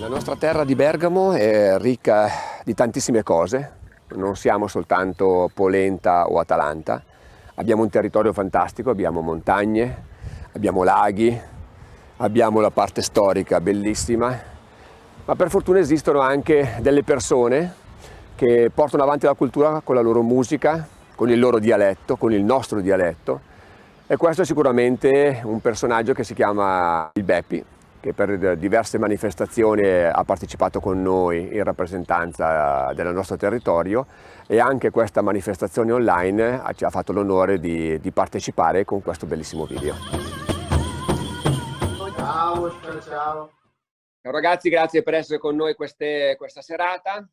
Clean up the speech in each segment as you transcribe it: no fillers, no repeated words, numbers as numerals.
La nostra terra di Bergamo è ricca di tantissime cose, non siamo soltanto Polenta o Atalanta, abbiamo un territorio fantastico, abbiamo montagne, abbiamo laghi, abbiamo la parte storica bellissima, ma per fortuna esistono anche delle persone che portano avanti la cultura con la loro musica, con il loro dialetto, con il nostro dialetto, e questo è sicuramente un personaggio che si chiama il Beppi, che per diverse manifestazioni ha partecipato con noi in rappresentanza del nostro territorio, e anche questa manifestazione online ci ha fatto l'onore di partecipare con questo bellissimo video. Ciao, ciao, ciao. Ciao ragazzi, grazie per essere con noi questa serata,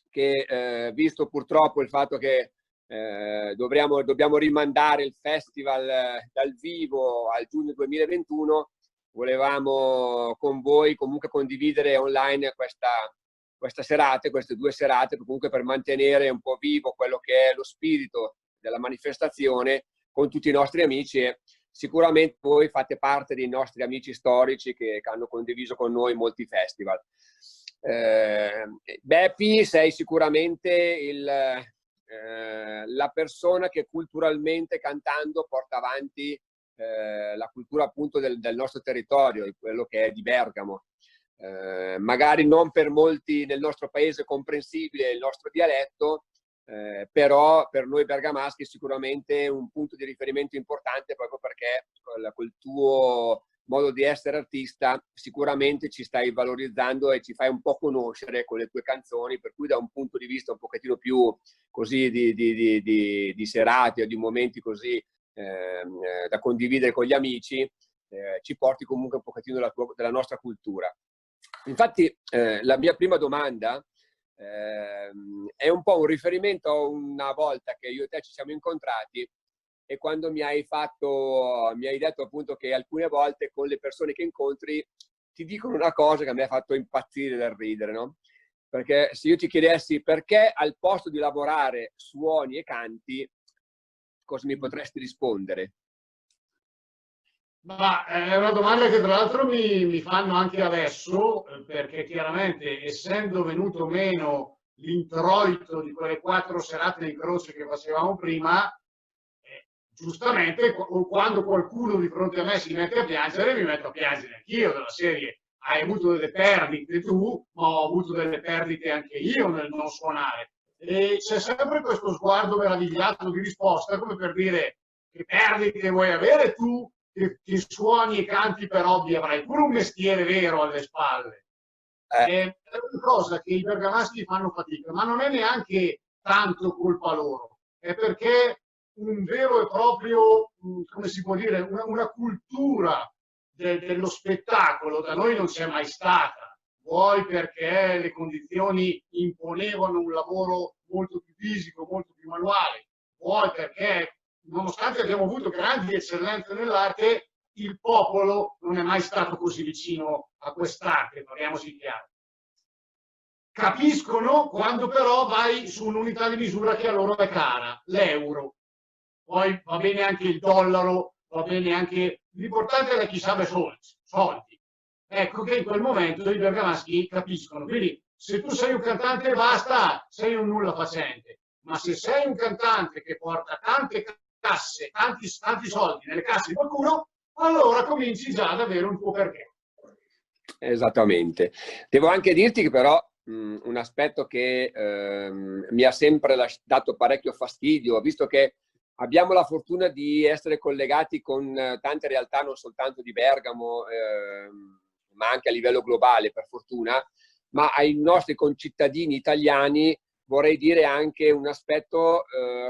che visto purtroppo il fatto che dobbiamo rimandare il festival dal vivo al giugno 2021, volevamo con voi comunque condividere online queste due serate, comunque per mantenere un po' vivo quello che è lo spirito della manifestazione con tutti i nostri amici, e sicuramente voi fate parte dei nostri amici storici che hanno condiviso con noi molti festival. Beppi, sei sicuramente la persona che culturalmente, cantando, porta avanti la cultura appunto del nostro territorio, di quello che è di Bergamo. Magari non per molti nel nostro paese comprensibile il nostro dialetto, però per noi bergamaschi è sicuramente un punto di riferimento importante, proprio perché col tuo modo di essere artista sicuramente ci stai valorizzando e ci fai un po' conoscere con le tue canzoni, per cui da un punto di vista un pochettino più così di serate o di momenti così da condividere con gli amici, ci porti comunque un pochettino della nostra cultura. Infatti la mia prima domanda è un po' un riferimento a una volta che io e te ci siamo incontrati, e quando mi hai detto appunto che alcune volte con le persone che incontri ti dicono una cosa che a me ha fatto impazzire dal ridere, no? Perché se io ti chiedessi perché al posto di lavorare suoni e canti, cosa mi potresti rispondere? Ma è una domanda che tra l'altro mi fanno anche adesso, perché chiaramente essendo venuto meno l'introito di quelle 4 serate in croce che facevamo prima, giustamente quando qualcuno di fronte a me si mette a piangere, mi metto a piangere anch'io, della serie. Hai avuto delle perdite tu, ma ho avuto delle perdite anche io nel non suonare. E c'è sempre questo sguardo meravigliato di risposta, come per dire: che perdite vuoi avere tu, che suoni e canti per hobby, avrai pure un mestiere vero alle spalle. È una cosa che i bergamaschi fanno fatica, ma non è neanche tanto colpa loro, è perché un vero e proprio, come si può dire, una cultura dello spettacolo da noi non c'è mai stata. Vuoi perché le condizioni imponevano un lavoro molto più fisico, molto più manuale, vuoi perché, nonostante abbiamo avuto grandi eccellenze nell'arte, il popolo non è mai stato così vicino a quest'arte, parliamoci chiaro. Capiscono quando però vai su un'unità di misura che a loro è cara, l'euro. Poi va bene anche il dollaro, va bene anche... L'importante è chi sa soldi. Ecco che in quel momento i bergamaschi capiscono. Quindi se tu sei un cantante e basta, sei un nulla facente. Ma se sei un cantante che porta tante casse, tanti soldi nelle casse di qualcuno, allora cominci già ad avere un tuo perché. Esattamente. Devo anche dirti che però un aspetto che mi ha sempre dato parecchio fastidio, visto che abbiamo la fortuna di essere collegati con tante realtà, non soltanto di Bergamo, ma anche a livello globale, per fortuna, ma ai nostri concittadini italiani vorrei dire anche un aspetto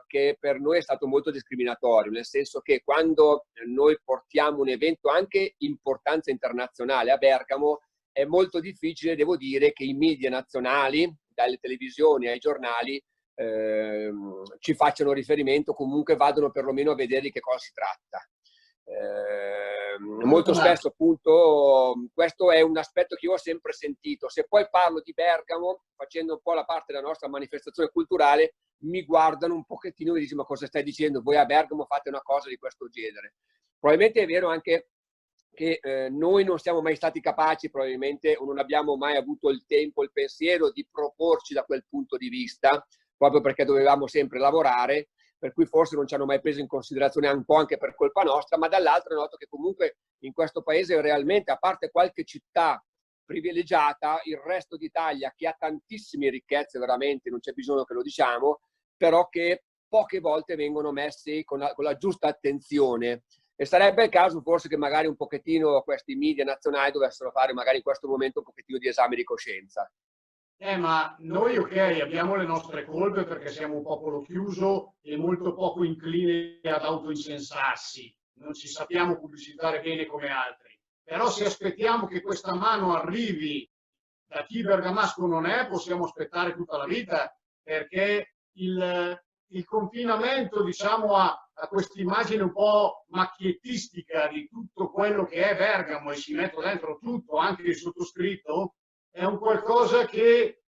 che per noi è stato molto discriminatorio, nel senso che quando noi portiamo un evento anche importanza internazionale a Bergamo, è molto difficile, devo dire, che i media nazionali, dalle televisioni ai giornali, ci facciano riferimento, comunque vadano perlomeno a vedere di che cosa si tratta. Molto spesso appunto questo è un aspetto che io ho sempre sentito. Se poi parlo di Bergamo, facendo un po' la parte della nostra manifestazione culturale, mi guardano un pochettino e dicono: ma cosa stai dicendo? Voi a Bergamo fate una cosa di questo genere. Probabilmente è vero anche che noi non siamo mai stati capaci, probabilmente, o non abbiamo mai avuto il tempo, il pensiero di proporci da quel punto di vista, proprio perché dovevamo sempre lavorare, per cui forse non ci hanno mai preso in considerazione, un po' anche per colpa nostra, ma dall'altro noto che comunque in questo paese realmente, a parte qualche città privilegiata, il resto d'Italia, che ha tantissime ricchezze veramente, non c'è bisogno che lo diciamo, però che poche volte vengono messi con la giusta attenzione. E sarebbe il caso forse che magari un pochettino questi media nazionali dovessero fare magari in questo momento un pochettino di esame di coscienza. Ma noi, ok, abbiamo le nostre colpe perché siamo un popolo chiuso e molto poco incline ad autoincensarsi. Non ci sappiamo pubblicizzare bene come altri. Però se aspettiamo che questa mano arrivi da chi bergamasco non è, possiamo aspettare tutta la vita, perché il confinamento, diciamo, a questa immagine un po' macchiettistica di tutto quello che è Bergamo, e ci metto dentro tutto, anche il sottoscritto, è un qualcosa che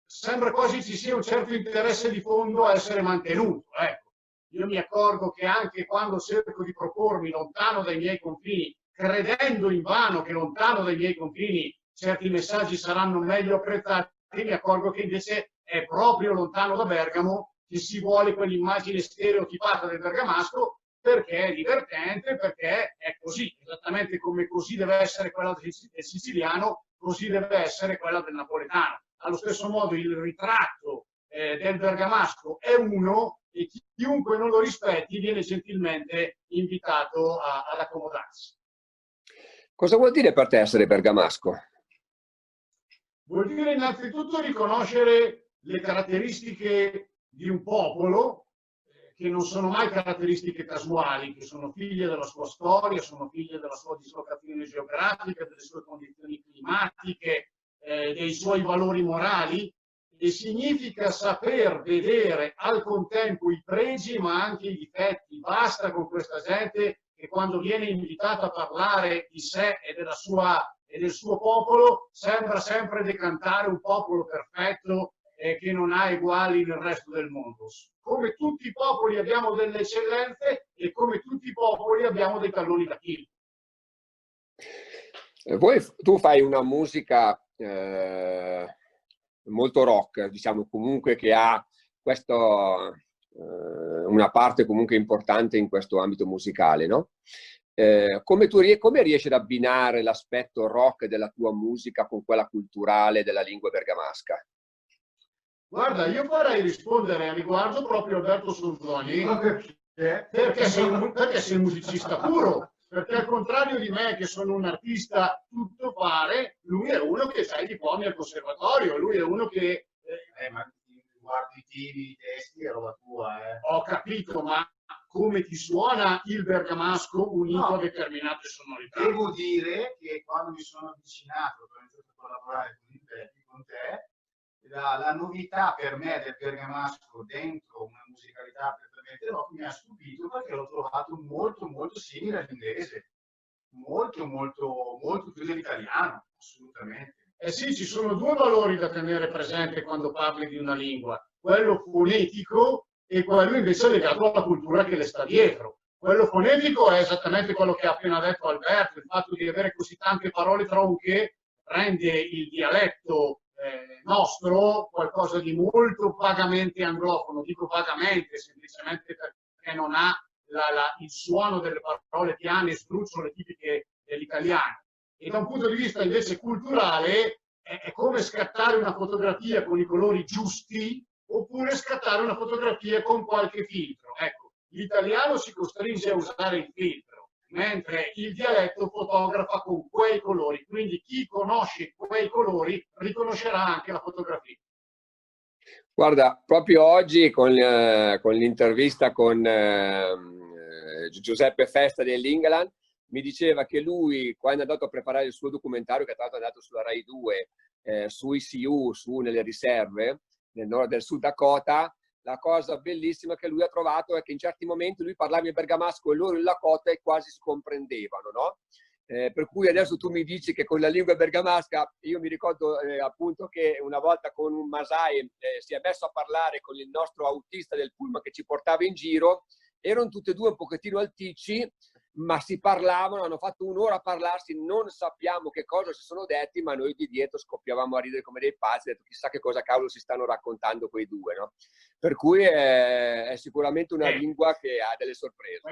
sembra quasi ci sia un certo interesse di fondo a essere mantenuto. Ecco. Io mi accorgo che anche quando cerco di propormi lontano dai miei confini, credendo invano che lontano dai miei confini certi messaggi saranno meglio apprezzati, mi accorgo che invece è proprio lontano da Bergamo che si vuole quell'immagine stereotipata del bergamasco, perché è divertente, perché è così, esattamente come così deve essere quella del siciliano, così deve essere quella del napoletano. Allo stesso modo il ritratto del bergamasco è uno, e chiunque non lo rispetti viene gentilmente invitato ad accomodarsi. Cosa vuol dire per te essere bergamasco? Vuol dire innanzitutto riconoscere le caratteristiche di un popolo, che non sono mai caratteristiche casuali, che sono figlie della sua storia, sono figlie della sua dislocazione geografica, delle sue condizioni climatiche, dei suoi valori morali, e significa saper vedere al contempo i pregi ma anche i difetti. Basta con questa gente che quando viene invitata a parlare di sé e della sua e del suo popolo sembra sempre decantare un popolo perfetto che non ha uguali nel resto del mondo. Come tutti i popoli abbiamo delle eccellenze e come tutti i popoli abbiamo dei talloni d'Achille. Tu fai una musica molto rock, diciamo, comunque, che ha questo, una parte comunque importante in questo ambito musicale, no? Come riesci ad abbinare l'aspetto rock della tua musica con quella culturale della lingua bergamasca? Guarda, io farei rispondere a riguardo proprio Alberto Sonzoni, perché sei un musicista puro. Perché al contrario di me, che sono un artista tutto fare, lui è uno che ha i diplomi al conservatorio, lui è uno che... ma guardi i testi è roba tua, Ho capito, ma come ti suona il bergamasco unito a determinate sonorità? Devo dire che quando mi sono avvicinato, ho iniziato a collaborare con te, la novità per me del bergamasco dentro una musicalità prettamente rock mi ha stupito, perché l'ho trovato molto molto simile all'inglese, molto più dell'italiano, assolutamente. Sì, ci sono due valori da tenere presente quando parli di una lingua, quello fonetico e quello invece legato alla cultura che le sta dietro. Quello fonetico è esattamente quello che ha appena detto Alberto, il fatto di avere così tante parole tronche rende il dialetto nostro qualcosa di molto vagamente anglofono. Dico vagamente semplicemente perché non ha il suono delle parole piane e struzzole tipiche dell'italiano. E da un punto di vista invece culturale è come scattare una fotografia con i colori giusti oppure scattare una fotografia con qualche filtro. Ecco, l'italiano si costringe a usare il filtro, mentre il dialetto fotografa con quei colori, quindi chi conosce quei colori riconoscerà anche la fotografia. Guarda, proprio oggi con l'intervista con Giuseppe Festa dell'Ingalan, mi diceva che lui, quando è andato a preparare il suo documentario, che tra l'altro è andato sulla Rai 2, sui Sioux, su nelle riserve nel nord del Sud Dakota, la cosa bellissima che lui ha trovato è che in certi momenti lui parlava in bergamasco e loro in Lakota e quasi si comprendevano, no? Per cui adesso tu mi dici che con la lingua bergamasca, io mi ricordo appunto che una volta con un Masai si è messo a parlare con il nostro autista del pullman che ci portava in giro, erano tutti e due un pochettino alticci, ma si parlavano, hanno fatto un'ora a parlarsi, non sappiamo che cosa si sono detti, ma noi di dietro scoppiavamo a ridere come dei pazzi, detto chissà che cosa cavolo si stanno raccontando quei due, no? Per cui è sicuramente una lingua che ha delle sorprese.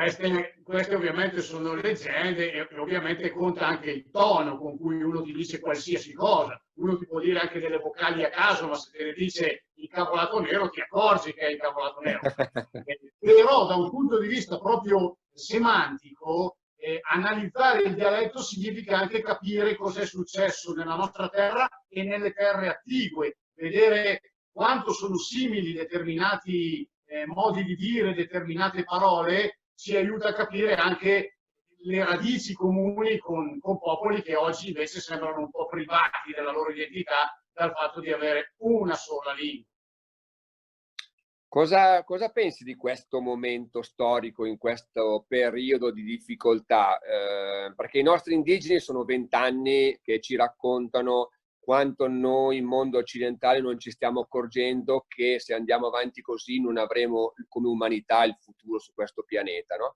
Queste ovviamente sono leggende e ovviamente conta anche il tono con cui uno ti dice qualsiasi cosa. Uno ti può dire anche delle vocali a caso, ma se te ne dice incavolato nero ti accorgi che è incavolato nero. Però da un punto di vista proprio semantico, analizzare il dialetto significa anche capire cosa è successo nella nostra terra e nelle terre attigue, vedere quanto sono simili determinati modi di dire, determinate parole, ci aiuta a capire anche le radici comuni con popoli che oggi invece sembrano un po' privati della loro identità dal fatto di avere una sola lingua. Cosa pensi di questo momento storico, in questo periodo di difficoltà? Perché i nostri indigeni sono 20 anni che ci raccontano quanto noi, in mondo occidentale, non ci stiamo accorgendo che se andiamo avanti così non avremo come umanità il futuro su questo pianeta, no?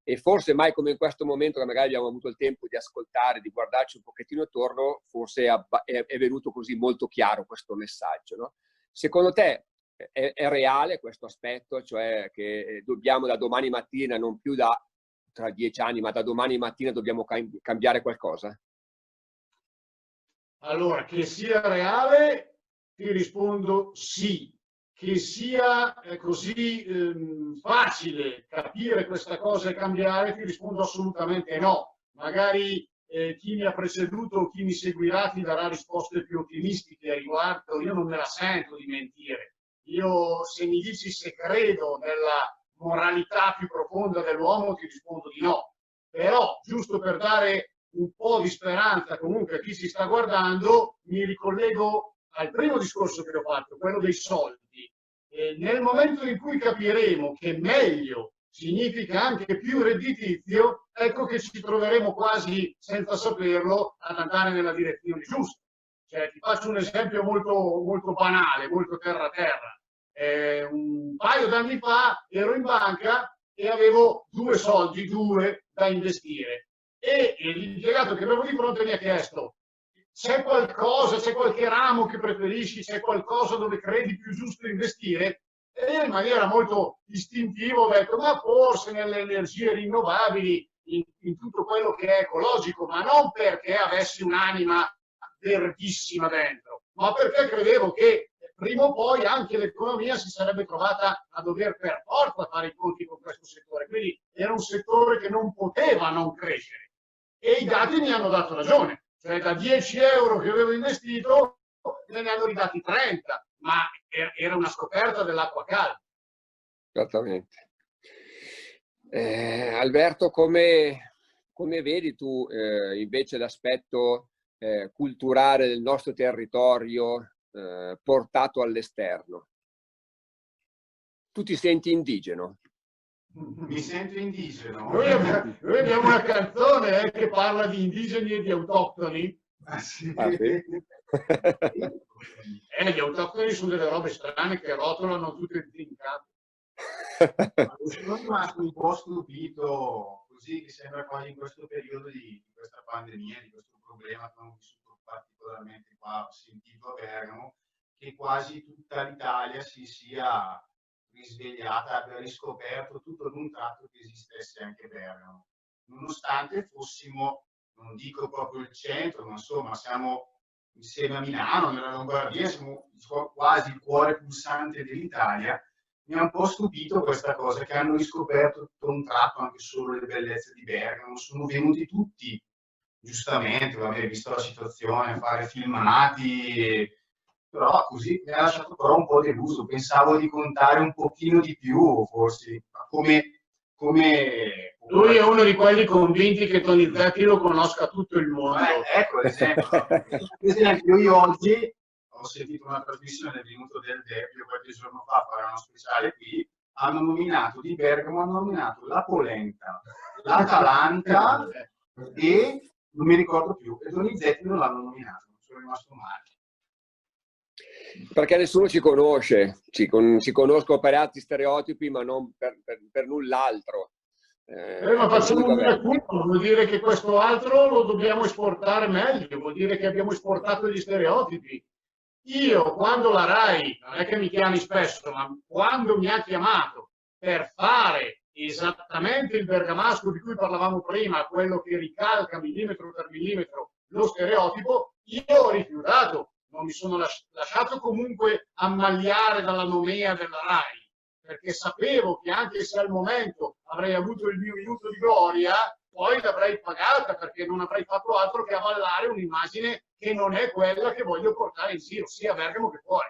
E forse mai come in questo momento, che magari abbiamo avuto il tempo di ascoltare, di guardarci un pochettino attorno, forse è venuto così molto chiaro questo messaggio, no? Secondo te è reale questo aspetto, cioè che dobbiamo da domani mattina, non più da tra 10 anni, ma da domani mattina dobbiamo cambiare qualcosa? Allora, che sia reale, ti rispondo sì. Che sia così facile capire questa cosa e cambiare, ti rispondo assolutamente no. Magari chi mi ha preceduto o chi mi seguirà ti darà risposte più ottimistiche a riguardo. Io non me la sento di mentire. Io, se mi dici se credo nella moralità più profonda dell'uomo, ti rispondo di no. Però, giusto per dare un po' di speranza comunque a chi ci sta guardando, mi ricollego al primo discorso che ho fatto, quello dei soldi. Nel momento in cui capiremo che meglio significa anche più redditizio, ecco che ci troveremo quasi senza saperlo ad andare nella direzione giusta. Cioè, ti faccio un esempio molto, molto banale, molto terra-terra. Un paio d'anni fa ero in banca e avevo due soldi da investire. E l'impiegato che avevo di fronte mi ha chiesto: c'è qualcosa, c'è qualche ramo che preferisci, c'è qualcosa dove credi più giusto investire? E io in maniera molto istintiva ho detto: ma forse nelle energie rinnovabili, in tutto quello che è ecologico, ma non perché avessi un'anima verdissima dentro, ma perché credevo che prima o poi anche l'economia si sarebbe trovata a dover per forza fare i conti con questo settore. Quindi era un settore che non poteva non crescere. E i dati mi hanno dato ragione. Cioè, da 10 euro che avevo investito, me ne hanno ridati 30, ma era una scoperta dell'acqua calda. Esattamente. Alberto, come vedi tu invece l'aspetto culturale del nostro territorio portato all'esterno? Tu ti senti indigeno? Mi sento indigeno. Noi abbiamo una canzone che parla di indigeni e di autoctoni. Ah, sì. Ah, sì? Gli autoctoni sono delle robe strane che rotolano tutte zincate. Sono rimasto un po' stupito, così che sembra quasi in questo periodo di questa pandemia, di questo problema che abbiamo vissuto particolarmente qua, sentito a Bergamo, che quasi tutta l'Italia si sia risvegliata, abbia riscoperto tutto ad un tratto che esistesse anche Bergamo. Nonostante fossimo, non dico proprio il centro, ma insomma siamo insieme a Milano, nella Lombardia, siamo quasi il cuore pulsante dell'Italia. Mi ha un po' stupito questa cosa, che hanno riscoperto tutto un tratto anche solo le bellezze di Bergamo. Sono venuti tutti, giustamente, vabbè, visto la situazione, a fare filmati, però così mi ha lasciato però un po' deluso. Pensavo di contare un pochino di più, forse, come... Lui è uno di quelli convinti che Donizetti lo conosca tutto il mondo. Ecco, ad esempio, io oggi ho sentito una trasmissione del Minuto del Debbio qualche giorno fa, fare uno speciale qui, hanno nominato di Bergamo, hanno nominato la Polenta, l'Atalanta e non mi ricordo più, e Donizetti non l'hanno nominato, sono rimasto male. Perché nessuno ci conosce, ci conosco per altri stereotipi, ma non per null'altro. Ma facciamo una culpa, vuol dire che questo altro lo dobbiamo esportare meglio, vuol dire che abbiamo esportato gli stereotipi. Io, quando la RAI, non è che mi chiami spesso, ma quando mi ha chiamato per fare esattamente il bergamasco di cui parlavamo prima, quello che ricalca millimetro per millimetro lo stereotipo, io ho rifiutato, non mi sono lasciato comunque ammagliare dalla nomea della RAI, perché sapevo che anche se al momento avrei avuto il mio minuto di gloria, poi l'avrei pagata, perché non avrei fatto altro che avallare un'immagine che non è quella che voglio portare in giro, sia a Bergamo che fuori.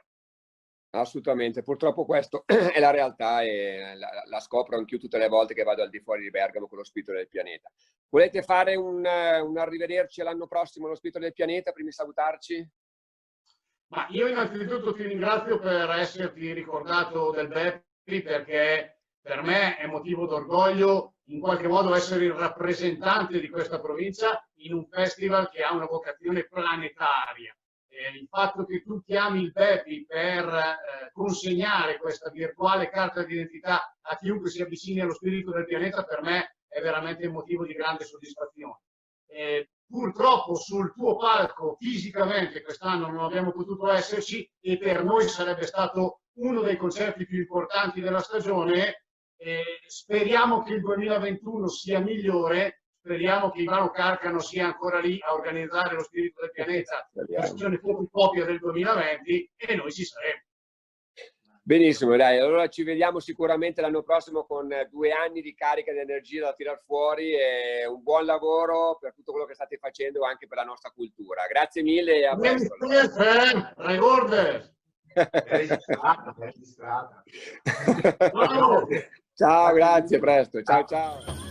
Assolutamente, purtroppo questo è la realtà e la scopro anch'io tutte le volte che vado al di fuori di Bergamo con lo Spirito del Pianeta. Volete fare un arrivederci l'anno prossimo allo Spirito del Pianeta prima di salutarci? Ma io innanzitutto ti ringrazio per esserti ricordato del Beppi, perché per me è motivo d'orgoglio in qualche modo essere il rappresentante di questa provincia in un festival che ha una vocazione planetaria. Il fatto che tu chiami il Beppi per consegnare questa virtuale carta d'identità a chiunque si avvicini allo Spirito del Pianeta, per me è veramente un motivo di grande soddisfazione. Purtroppo sul tuo palco fisicamente quest'anno non abbiamo potuto esserci, e per noi sarebbe stato uno dei concerti più importanti della stagione. Speriamo che il 2021 sia migliore, speriamo che Ivano Carcano sia ancora lì a organizzare lo Spirito del Pianeta, versione fotocopia del 2020, e noi ci saremo. Benissimo, dai, allora ci vediamo sicuramente l'anno prossimo con 2 anni di carica di energia da tirar fuori, e un buon lavoro per tutto quello che state facendo anche per la nostra cultura. Grazie mille e a presto. Ciao, grazie, presto. Ciao, ciao.